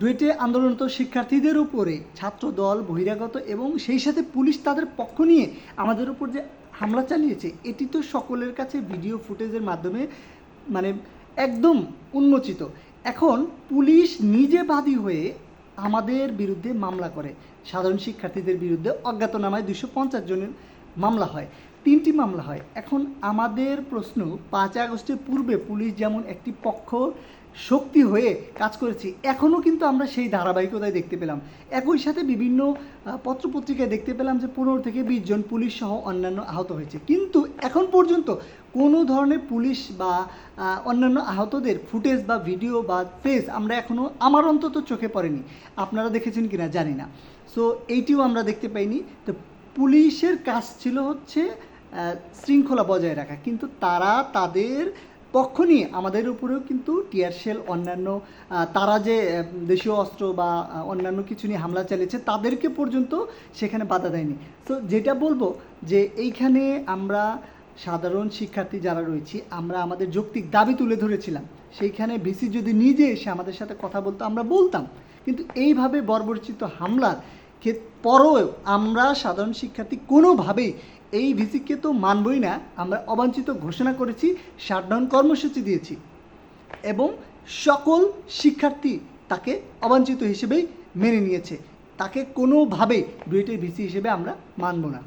ডুয়েটে আন্দোলনরত শিক্ষার্থীদের উপরে ছাত্রদল বহিরাগত এবং সেই সাথে পুলিশ তাদের পক্ষ নিয়ে আমাদের উপর যে হামলা চালিয়েছে, এটি তো সকলের কাছে ভিডিও ফুটেজের মাধ্যমে মানে একদম উন্মোচিত। এখন পুলিশ নিজে বাদী হয়ে আমাদের বিরুদ্ধে মামলা করে। সাধারণ শিক্ষার্থীদের বিরুদ্ধে অজ্ঞাতনামায় 250 জনের মামলা হয়, 3টি মামলা হয়। এখন আমাদের প্রশ্ন, 5 আগস্টের পূর্বে পুলিশ যেমন একটি পক্ষ শক্তি হয়ে কাজ করেছে, এখনও কিন্তু আমরা সেই ধারাবাহিকতায় দেখতে পেলাম। একই সাথে বিভিন্ন পত্রপত্রিকায় দেখতে পেলাম যে 15 থেকে 20 জন পুলিশ সহ অন্যান্য আহত হয়েছে, কিন্তু এখন পর্যন্ত কোনো ধরনের পুলিশ বা অন্যান্য আহতদের ফুটেজ বা ভিডিও বা ফেস আমরা এখনও, আমার অন্তত চোখে পড়েনি। আপনারা দেখেছেন কিনা জানি না। সো এইটিও আমরা দেখতে পাইনি। তো পুলিশের কাজ ছিল হচ্ছে শৃঙ্খলা বজায় রাখা, কিন্তু তারা তাদের পক্ষ নিয়ে আমাদের উপরেও কিন্তু টিয়ার শেল, অন্যান্য তারা যে দেশীয় অস্ত্র বা অন্যান্য কিছু নিয়ে হামলা চালিয়েছে তাদেরকে পর্যন্ত সেখানে বাধা দেয়নি। তো যেটা বলবো যে এইখানে আমরা সাধারণ শিক্ষার্থী যারা রয়েছি, আমরা আমাদের যৌক্তিক দাবি তুলে ধরেছিলাম। সেইখানে ভিসি যদি নিজে এসে আমাদের সাথে কথা বলতো আমরা বলতাম, কিন্তু এইভাবে বর্বরচিত হামলার পরেও আমরা সাধারণ শিক্ষার্থী কোনোভাবেই এই ভিসিকে তো মানবই না। আমরা অবাঞ্ছিত ঘোষণা করেছি, শাটডাউন কর্মসূচি দিয়েছি এবং সকল শিক্ষার্থী তাকে অবাঞ্ছিত হিসেবেই মেনে নিয়েছে। তাকে কোনোভাবেই ডুয়েটের ভিসি হিসেবে আমরা মানব না।